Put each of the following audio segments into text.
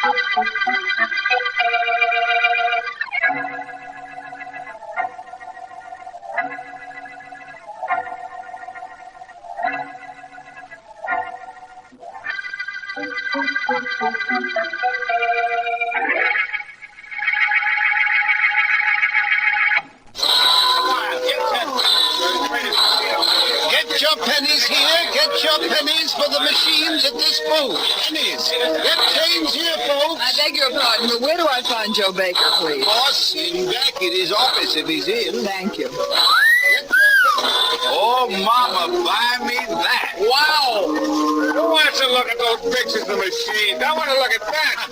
Get your pennies here. Get your pennies for the machines at this booth. Pennies. Get change here, folks. I beg your pardon, but where do I find Joe Baker, please? Boss, in back at his office if he's in. Thank you. Oh, Mama, buy me that. Wow! Who wants to look at those pictures of the machines? I want to look at that.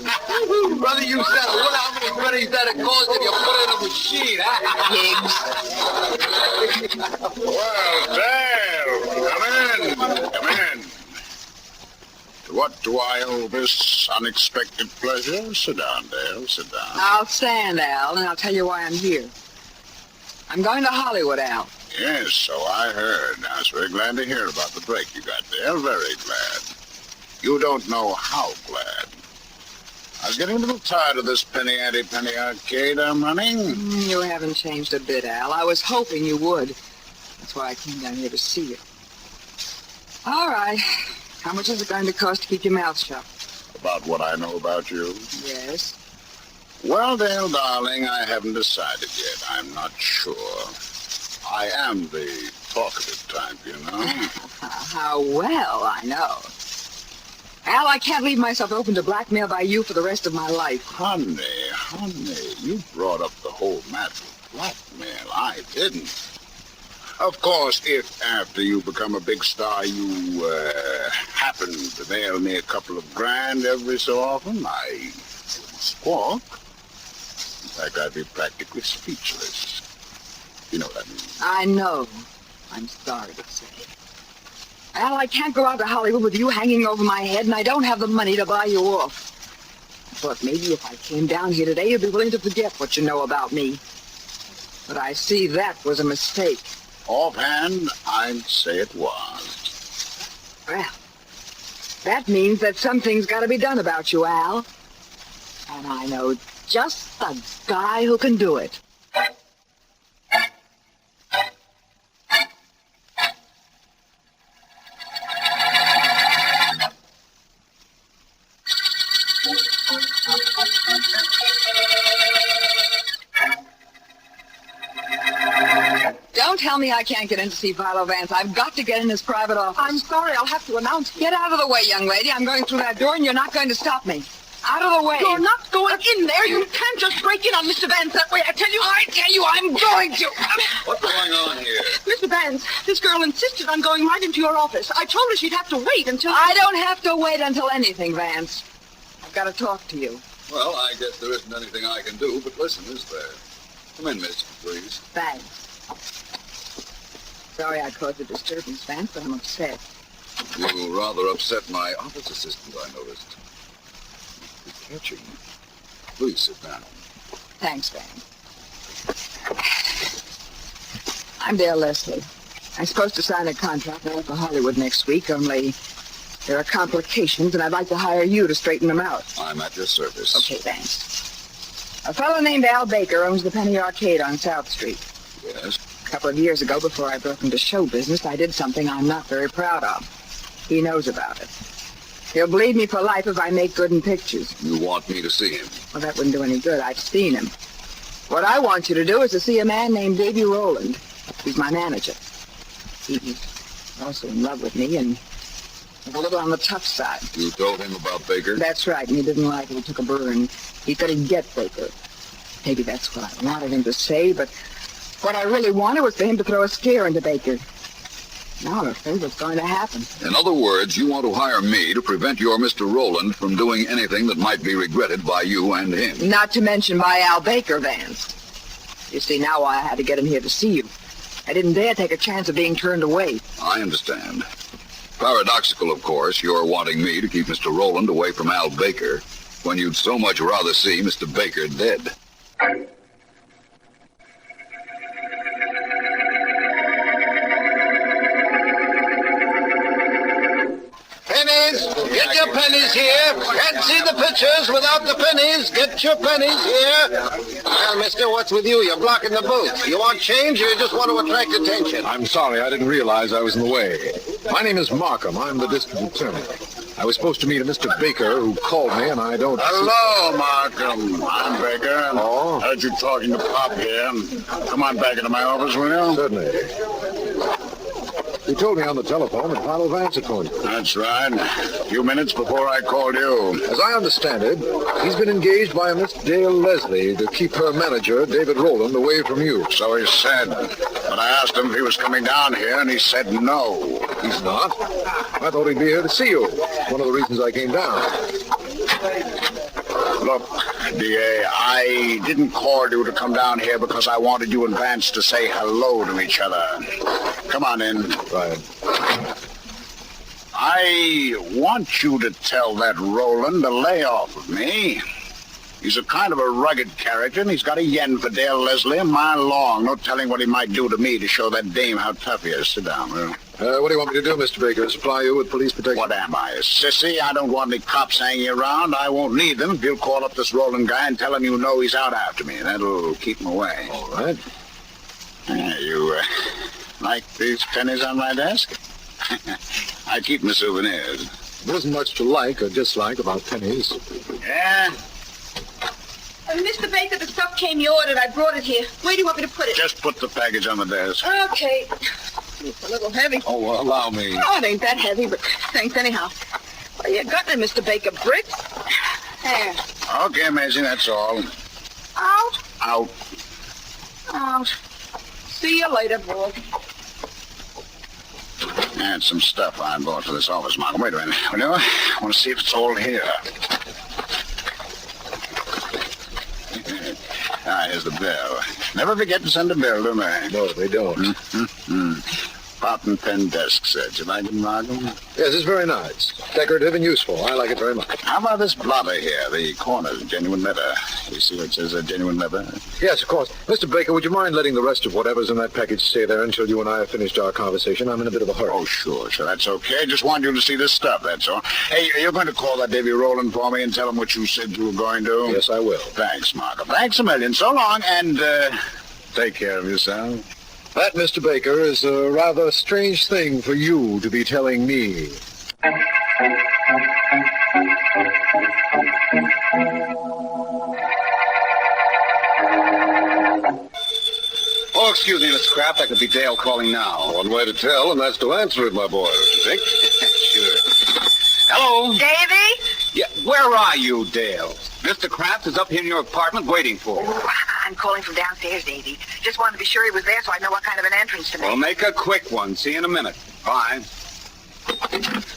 Brother, you said it. Wonder how many pennies that it cost if you put it in a machine, huh? Well, Dale, come in. To what do I owe this unexpected pleasure? Sit down, Dale, sit down. I'll stand, Al, and I'll tell you why I'm here. I'm going to Hollywood, Al. Yes, so I heard. I was very glad to hear about the break you got there. Very glad. You don't know how glad. I was getting a little tired of this penny-ante-penny arcade I'm running. You haven't changed a bit, Al. I was hoping you would. That's why I came down here to see you. All right. How much is it going to cost to keep your mouth shut? About what I know about you? Yes. Well, Dale, darling, I haven't decided yet. I'm not sure. I am the talkative type, you know. How well I know. Al, I can't leave myself open to blackmail by you for the rest of my life. Honey, you brought up the whole matter of blackmail. I didn't. Of course, if after you become a big star you happen to mail me a couple of grand every so often, I wouldn't squawk. In fact, I'd be practically speechless. You know what I mean? I know. I'm sorry to say. Al, I can't go out to Hollywood with you hanging over my head, and I don't have the money to buy you off. I thought maybe if I came down here today, you'd be willing to forget what you know about me. But I see that was a mistake. Offhand, I'd say it was. Well, that means that something's got to be done about you, Al. And I know just the guy who can do it. Don't tell me I can't get in to see Philo Vance. I've got to get in his private office. I'm sorry, I'll have to announce it. Get out of the way, young lady. I'm going through that door, and you're not going to stop me. Out of the way. You're not going in there. You can't just break in on Mr. Vance that way. I tell you, I'm going to. What's going on here? Mr. Vance, this girl insisted on going right into your office. I told her she'd have to wait until... I don't have to wait until anything, Vance. I've got to talk to you. Well, I guess there isn't anything I can do, but listen, is there? Come in, miss, please. Thanks. Sorry I caused a disturbance, Vance, but I'm upset. You rather upset my office assistant, I noticed. Be catching. Please sit down. Thanks, Vance. I'm Dale Leslie. I'm supposed to sign a contract out for Hollywood next week, only there are complications, and I'd like to hire you to straighten them out. I'm at your service. Okay, thanks. A fellow named Al Baker owns the Penny Arcade on South Street. Yes? A couple of years ago, before I broke into show business, I did something I'm not very proud of. He knows about it. He'll bleed me for life if I make good in pictures. You want me to see him? Well, that wouldn't do any good. I've seen him. What I want you to do is to see a man named Davy Rowland. He's my manager. He's also in love with me and a little on the tough side. You told him about Baker? That's right, and he didn't like it. He took a burn. He said he'd get Baker. Maybe that's what I wanted him to say, but what I really wanted was for him to throw a scare into Baker. Now I'm afraid what's going to happen. In other words, you want to hire me to prevent your Mr. Rowland from doing anything that might be regretted by you and him. Not to mention by Al Baker, Vance. You see, now I had to get him here to see you. I didn't dare take a chance of being turned away. I understand. Paradoxical, of course, you're wanting me to keep Mr. Rowland away from Al Baker when you'd so much rather see Mr. Baker dead. pennies. Get your pennies here. Can't see the pictures without the pennies. Get your pennies here. Well, mister, what's with you? You're blocking the booth. You want change or you just want to attract attention? I'm sorry, I didn't realize I was in the way. My name is Markham. I'm the district attorney. I was supposed to meet a Mr. Baker who called me, and I don't... Hello, Markham. I'm Baker. Oh? Heard you talking to Pop here. Come on back into my office, will you? Certainly. He told me on the telephone that Philo Vance had phoned you. That's right. A few minutes before I called you. As I understand it, he's been engaged by a Miss Dale Leslie to keep her manager, David Rowland, away from you. So he said. But I asked him if he was coming down here, and he said no. He's not. I thought he'd be here to see you. One of the reasons I came down. Look, D.A., I didn't call you to come down here because I wanted you and Vance to say hello to each other. Come on in. Right. I want you to tell that Roland to lay off of me. He's a kind of a rugged character, and he's got a yen for Dale Leslie a mile long. No telling what he might do to me to show that dame how tough he is. Sit down, will What do you want me to do, Mr. Baker? Supply you with police protection? What am I, a sissy? I don't want any cops hanging around. I won't need them if you'll call up this Roland guy and tell him you know he's out after me. That'll keep him away. All right. You like these pennies on my desk? I keep my souvenirs. There isn't much to like or dislike about pennies. Yeah? Mr. Baker, the stuff came you ordered. I brought it here. Where do you want me to put it? Just put the package on the desk. Okay. It's a little heavy. Oh, well, allow me. Oh, it ain't that heavy, but thanks anyhow. What you got there, Mr. Baker? Bricks? There. Okay, Maisie, that's all. Out. Out. Out. See you later, boy. That's some stuff I bought for this office, Mark. Wait a minute. Will you? I want to see if it's all here. Here's the bill. Never forget to send a bill, do they? No, they don't. Fountain pen desk set. You like it, Markham? Yes, it's very nice. Decorative and useful. I like it very much. How about this blotter here? The corner's genuine leather. You see where it says genuine leather? Yes, of course. Mr. Baker, would you mind letting the rest of whatever's in that package stay there until you and I have finished our conversation? I'm in a bit of a hurry. Oh, sure. That's okay. Just want you to see this stuff, that's all. Hey, you're going to call that Davy Rowland for me and tell him what you said you were going to? Yes, I will. Thanks, Markham. Thanks a million. So long, and take care of yourself. That, Mr. Baker, is a rather strange thing for you to be telling me. Oh, excuse me, Mr. Kraft. That could be Dale calling now. One way to tell, and that's to answer it, my boy, don't you think? Sure. Hello? Davy? Yeah, where are you, Dale? Mr. Kraft is up here in your apartment waiting for you. I'm calling from downstairs, Davy. Just wanted to be sure he was there so I know what kind of an entrance to make. Well, make a quick one. See you in a minute. Bye.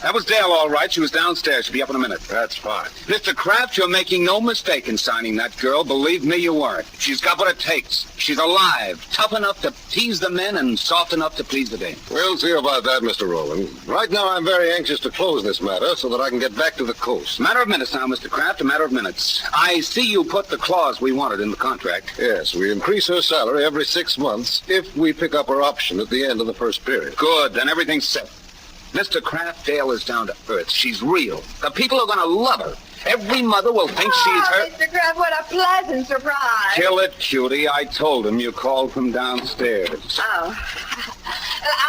That was Dale, all right. She was downstairs. She'll be up in a minute. That's fine. Mr. Kraft, you're making no mistake in signing that girl. Believe me, you weren't. She's got what it takes. She's alive, tough enough to tease the men and soft enough to please the dame. We'll see about that, Mr. Rowland. Right now, I'm very anxious to close this matter so that I can get back to the coast. Matter of minutes now, Mr. Kraft, a matter of minutes. I see you put the clause we wanted in the contract. Yes, we increase her salary every 6 months if we pick up her option at the end of the first period. Good, then everything's set. Mr. Kraft, Dale is down to earth. She's real. The people are going to love her. Every mother will think she's her... Mr. Kraft, what a pleasant surprise. Kill it, cutie. I told him you called from downstairs. Oh.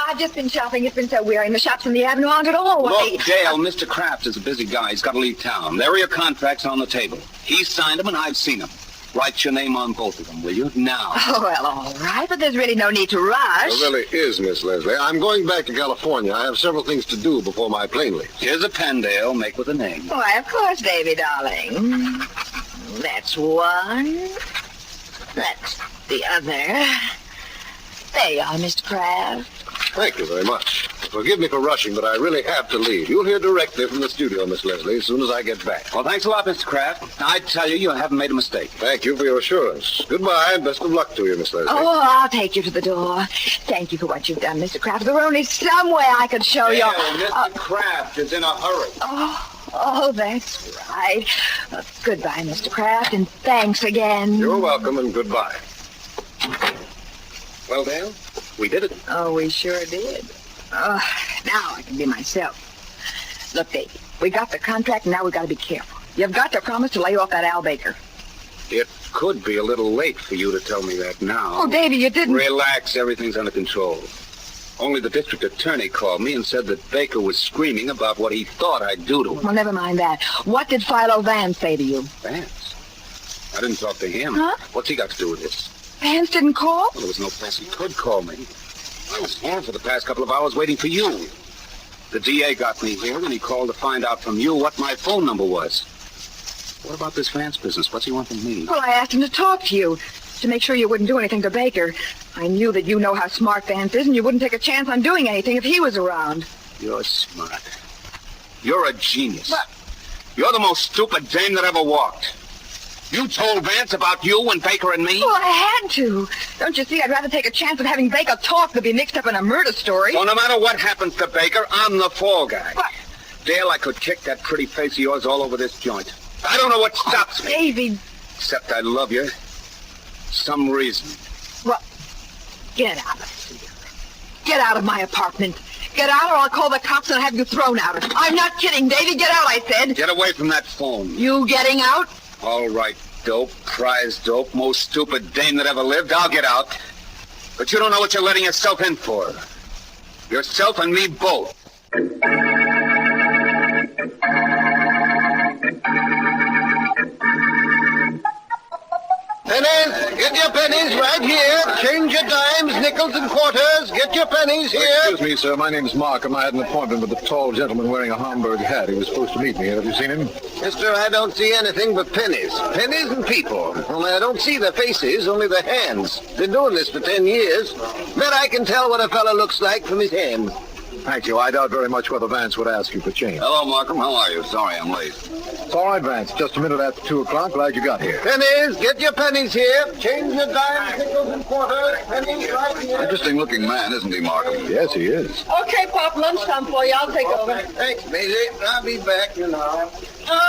I've just been shopping. It's been so weary. The shops in the Avenue aren't at all. Look, Dale, Mr. Kraft is a busy guy. He's got to leave town. There are your contracts on the table. He's signed them, and I've seen them. Write your name on both of them, will you? Now. Oh, well, all right, but there's really no need to rush. There really is, Miss Leslie. I'm going back to California. I have several things to do before my plane leaves. Here's a pen, Dale. Make with a name. Why, of course, Davy, darling. That's one. That's the other. There you are, Mr. Kraft. Thank you very much. Forgive me for rushing, but I really have to leave. You'll hear directly from the studio, Miss Leslie, as soon as I get back. Well, thanks a lot, Mr. Kraft. I tell you, you haven't made a mistake. Thank you for your assurance. Goodbye, and best of luck to you, Miss Leslie. Oh, I'll take you to the door. Thank you for what you've done, Mr. Kraft. There were only some way I could show you. Mr. Kraft is in a hurry. Oh, that's right. Goodbye, Mr. Kraft, and thanks again. You're welcome, and goodbye. Well, Dale, we did it. Oh, we sure did. Oh, now I can be myself. Look, Davy, we got the contract, and now we got to be careful. You've got to promise to lay off that Al Baker. It could be a little late for you to tell me that now. Oh, Davy, you didn't... Relax, everything's under control. Only the district attorney called me and said that Baker was screaming about what he thought I'd do to him. Well, never mind that. What did Philo Vance say to you? Vance? I didn't talk to him. Huh? What's he got to do with this? Vance didn't call? Well, there was no place he could call me. I was here for the past couple of hours waiting for you. The DA got me here and he called to find out from you what my phone number was. What about this Vance business? What's he want from me? Well, I asked him to talk to you, to make sure you wouldn't do anything to Baker. I knew that you know how smart Vance is, and you wouldn't take a chance on doing anything if he was around. You're smart. You're a genius. But... You're the most stupid dame that ever walked. You told Vance about you and Baker and me? Well, I had to. Don't you see, I'd rather take a chance of having Baker talk than be mixed up in a murder story. Well, no matter what happens to Baker, I'm the fall guy. But... Dale, I could kick that pretty face of yours all over this joint. I don't know what stops me. Davy. Except I love you. Some reason. Well, get out of here. Get out of my apartment. Get out or I'll call the cops and have you thrown out. I'm not kidding, Davy. Get out, I said. Get away from that phone. You getting out? All right, dope, prize dope, most stupid dame that ever lived. I'll get out. But you don't know what you're letting yourself in for. Yourself and me both. Pennies, get your pennies right here. Change your dimes, nickels, and quarters. Get your pennies here. Excuse me, sir. My name's Markham. I had an appointment with a tall gentleman wearing a Homburg hat. He was supposed to meet me. Have you seen him? Mister, I don't see anything but pennies. Pennies and people. Only I don't see their faces, only their hands. Been doing this for 10 years. Bet I can tell what a fellow looks like from his hands. Thank you. I doubt very much whether Vance would ask you for change. Hello, Markham. How are you? Sorry I'm late. It's all right, Vance. Just a minute after 2 o'clock. Glad you got here. Pennies, get your pennies here. Change your dimes, nickels, and quarters. Pennies right here. Interesting-looking man, isn't he, Markham? Yes, he is. Okay, Pop, lunchtime for you. I'll take over. Thanks, Maisie. I'll be back, you know.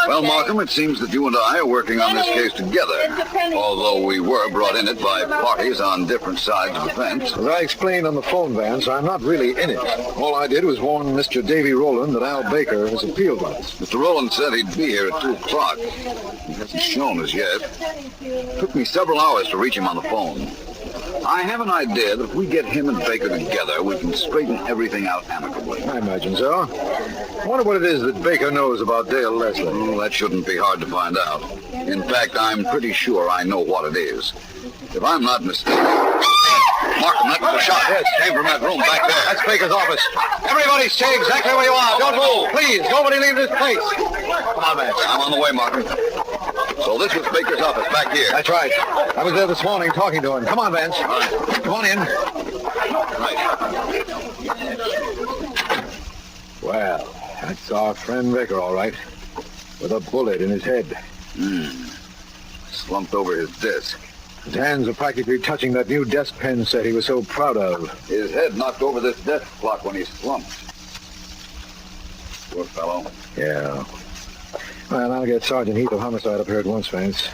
Well, Markham, it seems that you and I are working on this case together, although we were brought in it by parties on different sides of the fence. As I explained on the phone, Vance, I'm not really in it. All I did was warn Mr. Davy Rowland that Al Baker has appealed us. Mr. Rowland said he'd be here at 2 o'clock. He hasn't shown us yet. It took me several hours to reach him on the phone. I have an idea that if we get him and Baker together, we can straighten everything out amicably. I imagine so. I wonder what it is that Baker knows about Dale Leslie. Well, that shouldn't be hard to find out. In fact, I'm pretty sure I know what it is. If I'm not mistaken... Markham, that was a shot. Yes, came from that room back there. That's Baker's office. Everybody stay exactly where you are. Don't move. Please, nobody leave this place. Come on, Vance. I'm on the way, Markham. So this was Baker's office back here. That's right. I was there this morning talking to him. Come on, Vance. Come on in. Right. Well, that's our friend Baker, all right. With a bullet in his head. Slumped over his desk. His hands are practically touching that new desk pen set he was so proud of. His head knocked over this desk clock when he slumped. Poor fellow. Yeah. Well, I'll get Sergeant Heath of Homicide up here at once, Vance.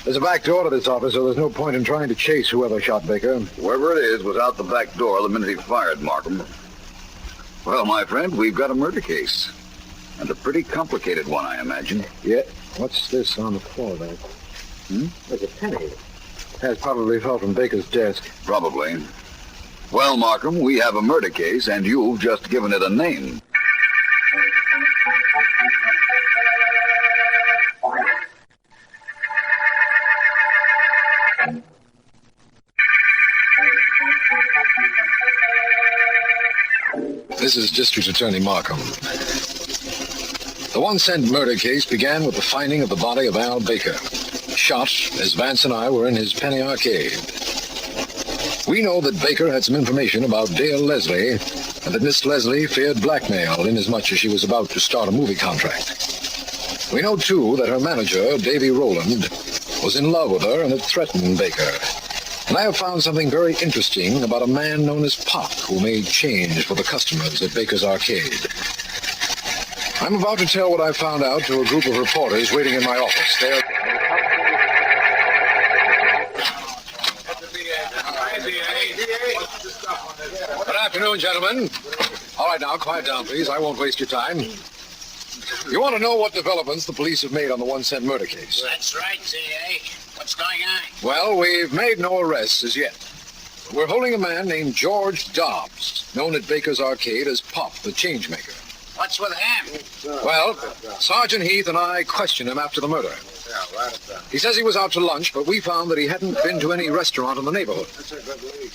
There's a back door to this office, so there's no point in trying to chase whoever shot Baker. Whoever it is was out the back door the minute he fired, Markham. Well, my friend, we've got a murder case. And a pretty complicated one, I imagine. Yeah. What's this on the floor, there? There's a penny. That probably fell from Baker's desk. Probably. Well, Markham, we have a murder case, and you've just given it a name. This is District Attorney Markham. The one-cent murder case began with the finding of the body of Al Baker, shot as Vance and I were in his penny arcade. We know that Baker had some information about Dale Leslie, and that Miss Leslie feared blackmail inasmuch as she was about to start a movie contract. We know, too, that her manager, Davy Rowland, was in love with her and had threatened Baker. And I have found something very interesting about a man known as Pop, who made change for the customers at Baker's Arcade. I'm about to tell what I found out to a group of reporters waiting in my office. They're... Good afternoon, gentlemen. All right, now, quiet down, please. I won't waste your time. You want to know what developments the police have made on the 1 cent murder case? That's right, DA. What's going on? Well, we've made no arrests as yet. We're holding a man named George Dobbs, known at Baker's Arcade as Pop, the changemaker. What's with him? Well, Sergeant Heath and I questioned him after the murder. He says he was out to lunch, but we found that he hadn't been to any restaurant in the neighborhood.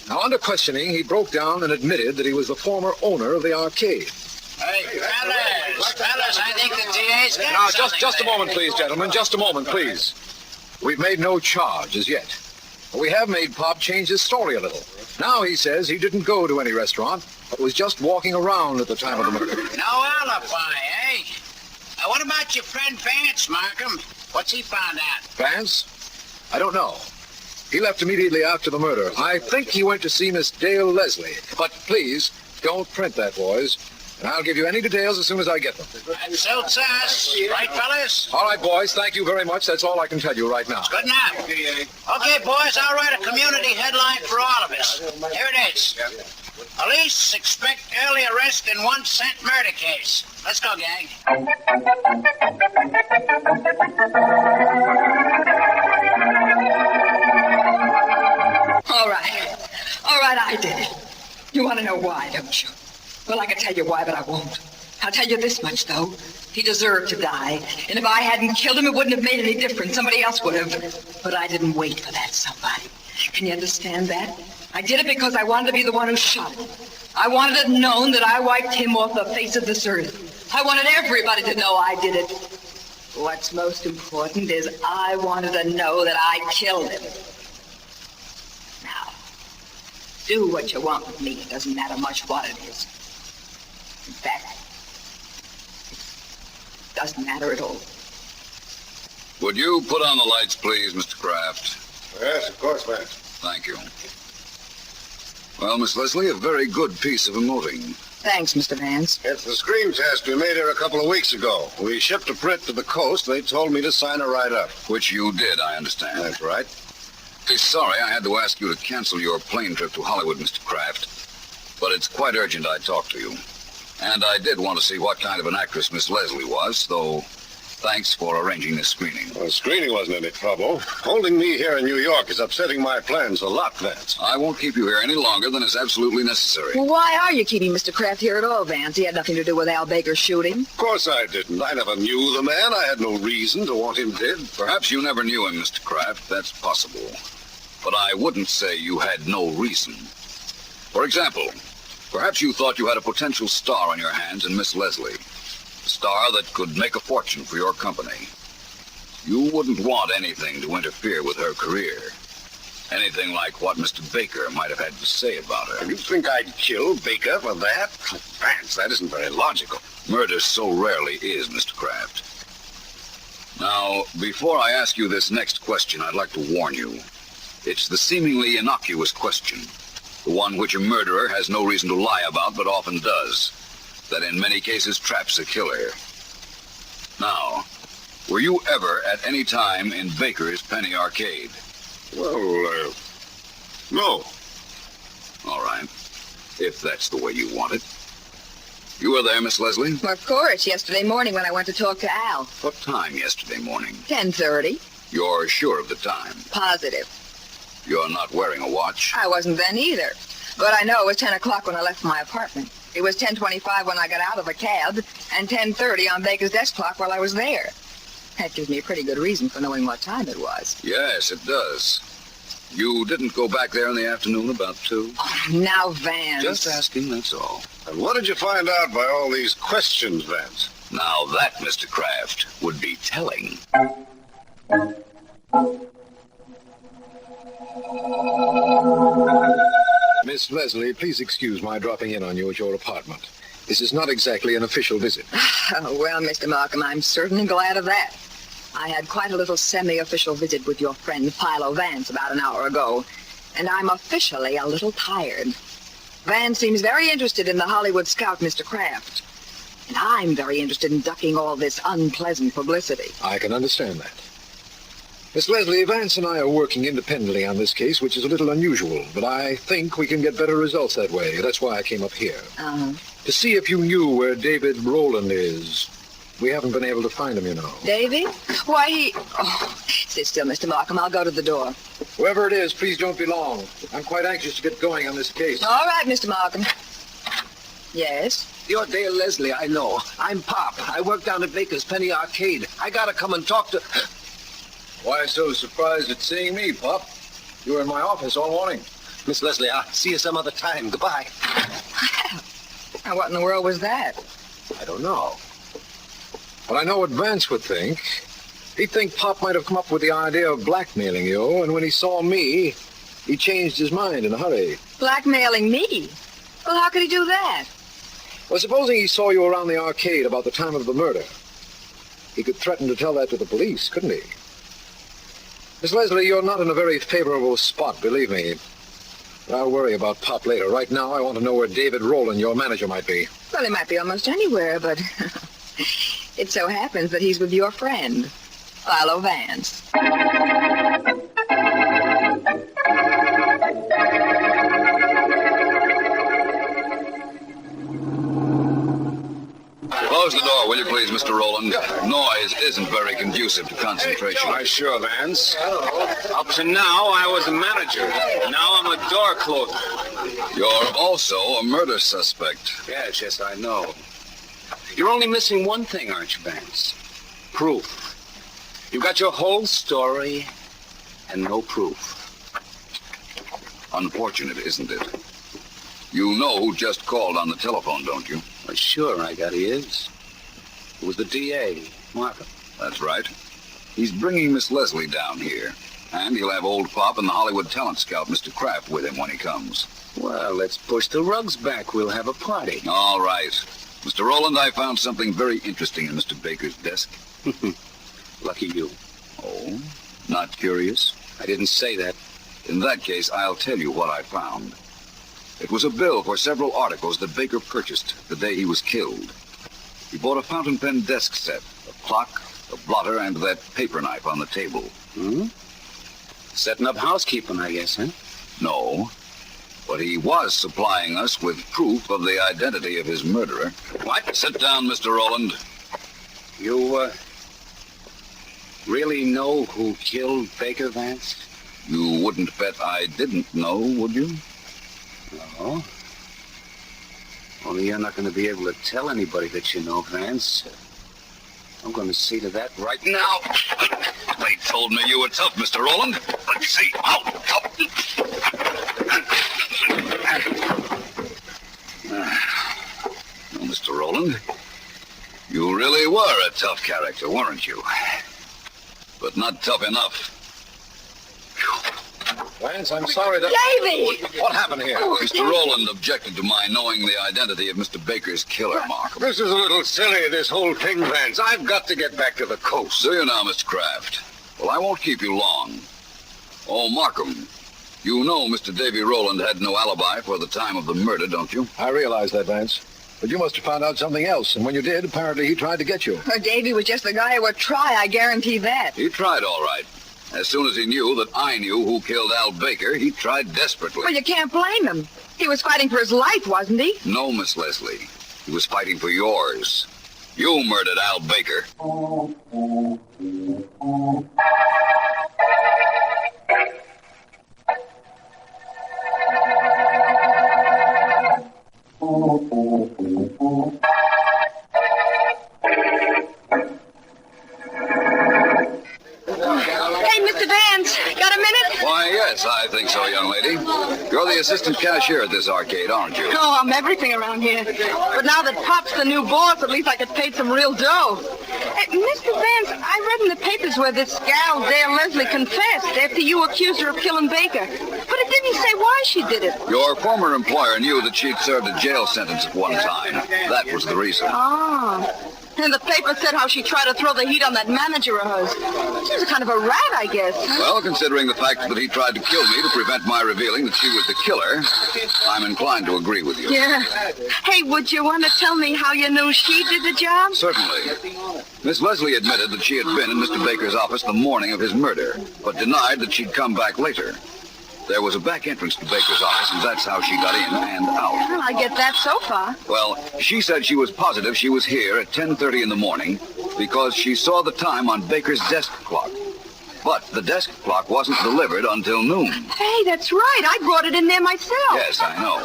Now, under questioning, he broke down and admitted that he was the former owner of the arcade. Hey, fellas, I think the DA's got Now, something just a there. moment, please, gentlemen. Just a moment, please. We've made no charge as yet. But we have made Pop change his story a little. Now he says he didn't go to any restaurant, but was just walking around at the time of the murder. No alibi, eh? What about your friend Vance, Markham? What's he found out? Vance? I don't know. He left immediately after the murder. I think he went to see Miss Dale Leslie. But please, don't print that, boys. And I'll give you any details as soon as I get them. That suits us. Right, fellas? All right, boys, thank you very much. That's all I can tell you right now. Good enough. Okay, boys, I'll write a community headline for all of us. Here it is. Police expect early arrest in 1 cent murder case. Let's go, gang. All right, I did it. You want to know why, don't you? Well, I can tell you why, but I won't. I'll tell you this much, though. He deserved to die. And if I hadn't killed him, it wouldn't have made any difference. Somebody else would have. But I didn't wait for that somebody. Can you understand that? I did it because I wanted to be the one who shot him. I wanted it known that I wiped him off the face of this earth. I wanted everybody to know I did it. What's most important is I wanted to know that I killed him. Now, do what you want with me. It doesn't matter much what it is. In fact, it doesn't matter at all. Would you put on the lights, please, Mr. Kraft? Yes, of course, Vance. Thank you. Well, Miss Leslie, a very good piece of emoting. Thanks, Mr. Vance. It's the screen test we made here a couple of weeks ago. We shipped a print to the coast. They told me to sign a write-up. Which you did, I understand. That's right. Sorry, I had to ask you to cancel your plane trip to Hollywood, Mr. Kraft. But it's quite urgent I talk to you. And I did want to see what kind of an actress Miss Leslie was, though thanks for arranging this screening. Well, screening wasn't any trouble. Holding me here in New York is upsetting my plans a lot, Vance. I won't keep you here any longer than is absolutely necessary. Well, why are you keeping Mr. Kraft here at all, Vance? He had nothing to do with Al Baker's shooting. Of course I didn't. I never knew the man. I had no reason to want him dead. Perhaps you never knew him, Mr. Kraft. That's possible. But I wouldn't say you had no reason. For example, perhaps you thought you had a potential star on your hands in Miss Leslie. A star that could make a fortune for your company. You wouldn't want anything to interfere with her career. Anything like what Mr. Baker might have had to say about her. You think I'd kill Baker for that? Vance, that isn't very logical. Murder so rarely is, Mr. Kraft. Now, before I ask you this next question, I'd like to warn you. It's the seemingly innocuous question. The one which a murderer has no reason to lie about, but often does. That in many cases traps a killer. Now, were you ever at any time in Baker's Penny Arcade? Well, no. All right. If that's the way you want it. You were there, Miss Leslie? Of course, yesterday morning when I went to talk to Al. What time yesterday morning? 10:30. You're sure of the time? Positive. You're not wearing a watch? I wasn't then either. But I know it was 10 o'clock when I left my apartment. It was 10:25 when I got out of a cab, and 10:30 on Baker's desk clock while I was there. That gives me a pretty good reason for knowing what time it was. Yes, it does. You didn't go back there in the afternoon about 2? Oh, now, Vance. Just asking, that's all. And what did you find out by all these questions, Vance? Now that, Mr. Kraft, would be telling. Miss Leslie, please excuse my dropping in on you at your apartment. This is not exactly an official visit. Oh, well, Mr. Markham, I'm certainly glad of that. I had quite a little semi-official visit with your friend Philo Vance about an hour ago, and I'm officially a little tired. Vance seems very interested in the Hollywood scout, Mr. Kraft. And I'm very interested in ducking all this unpleasant publicity. I can understand that. Miss Leslie, Vance and I are working independently on this case, which is a little unusual, but I think we can get better results that way. That's why I came up here. Uh-huh. To see if you knew where David Rowland is. We haven't been able to find him, you know. Davy? Why, he... Oh, sit still, Mr. Markham. I'll go to the door. Whoever it is, please don't be long. I'm quite anxious to get going on this case. All right, Mr. Markham. Yes? You're Dale Leslie, I know. I'm Pop. I work down at Baker's Penny Arcade. I gotta come and talk to... Why so surprised at seeing me, Pop? You were in my office all morning. Miss Leslie, I'll see you some other time. Goodbye. Now, what in the world was that? I don't know. But I know what Vance would think. He'd think Pop might have come up with the idea of blackmailing you, and when he saw me, he changed his mind in a hurry. Blackmailing me? Well, how could he do that? Well, supposing he saw you around the arcade about the time of the murder. He could threaten to tell that to the police, couldn't he? Miss Leslie, you're not in a very favorable spot, believe me. But I'll worry about Pop later. Right now, I want to know where David Rowland, your manager, might be. Well, he might be almost anywhere, but it so happens that he's with your friend, Philo Vance. Close the door, will you please, Mr. Rowland? Noise isn't very conducive to concentration. Why, sure, Vance. Up to now, I was a manager. Now I'm a door closer. You're also a murder suspect. Yes, I know. You're only missing one thing, aren't you, Vance? Proof. You've got your whole story and no proof. Unfortunate, isn't it? You know who just called on the telephone, don't you? Well, sure, I got his. It was the DA, Markham. That's right. He's bringing Miss Leslie down here. And he'll have old Pop and the Hollywood talent scout, Mr. Kraft, with him when he comes. Well, let's push the rugs back. We'll have a party. All right. Mr. Rowland, I found something very interesting in Mr. Baker's desk. Lucky you. Oh, not curious? I didn't say that. In that case, I'll tell you what I found. It was a bill for several articles that Baker purchased the day he was killed. He bought a fountain pen desk set, a clock, a blotter, and that paper knife on the table. Setting up housekeeping, I guess, huh? No, but he was supplying us with proof of the identity of his murderer. What? Sit down, Mr. Rowland. You, really know who killed Baker, Vance? You wouldn't bet I didn't know, would you? No. Only you're not going to be able to tell anybody that you know, Vance. I'm going to see to that right now. They told me you were tough, Mr. Rowland. Let's see. Out. Well, Mr. Rowland, you really were a tough character, weren't you? But not tough enough. Vance, I'm sorry that... Davy! What happened here? Mr. Rowland objected to my knowing the identity of Mr. Baker's killer, Markham. This is a little silly, this whole thing, Vance. I've got to get back to the coast. Do you now, Mr. Kraft? Well, I won't keep you long. Oh, Markham, you know Mr. Davy Rowland had no alibi for the time of the murder, don't you? I realize that, Vance. But you must have found out something else, and when you did, apparently he tried to get you. Davy was just the guy who would try, I guarantee that. He tried all right. As soon as he knew that I knew who killed Al Baker, he tried desperately. Well, you can't blame him. He was fighting for his life, wasn't he? No, Miss Leslie. He was fighting for yours. You murdered Al Baker. Hey, Mr. Vance, got a minute? Why, yes, I think so, young lady. You're the assistant cashier at this arcade, aren't you? Oh, I'm everything around here. But now that Pop's the new boss, at least I get paid some real dough. Hey, Mr. Vance, I read in the papers where this gal, Dale Leslie, confessed after you accused her of killing Baker. But it didn't say why she did it. Your former employer knew that she'd served a jail sentence at one time. That was the reason. Oh. And the paper said how she tried to throw the heat on that manager of hers. She was kind of a rat, I guess. Well, considering the fact that he tried to kill me to prevent my revealing that she was the killer, I'm inclined to agree with you. Yeah. Hey, would you want to tell me how you knew she did the job? Certainly. Miss Leslie admitted that she had been in Mr. Baker's office the morning of his murder, but denied that she'd come back later. There was a back entrance to Baker's office, and that's how she got in and out. Well, I get that so far. Well, she said she was positive she was here at 10:30 in the morning because she saw the time on Baker's desk clock. But the desk clock wasn't delivered until noon. Hey, that's right. I brought it in there myself. Yes, I know.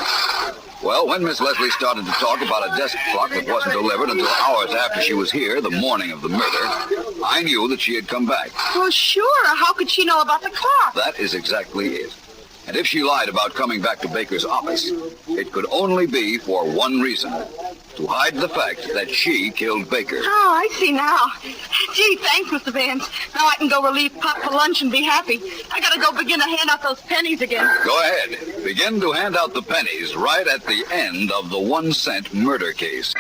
Well, when Miss Leslie started to talk about a desk clock that wasn't delivered until hours after she was here the morning of the murder, I knew that she had come back. Well, sure. How could she know about the clock? That is exactly it. And if she lied about coming back to Baker's office, it could only be for one reason: to hide the fact that she killed Baker. Oh, I see now. Gee, thanks, Mr. Vance. Now I can go relieve Pop for lunch and be happy. I gotta go begin to hand out those pennies again. Go ahead. Begin to hand out the pennies right at the end of the 1-cent murder case.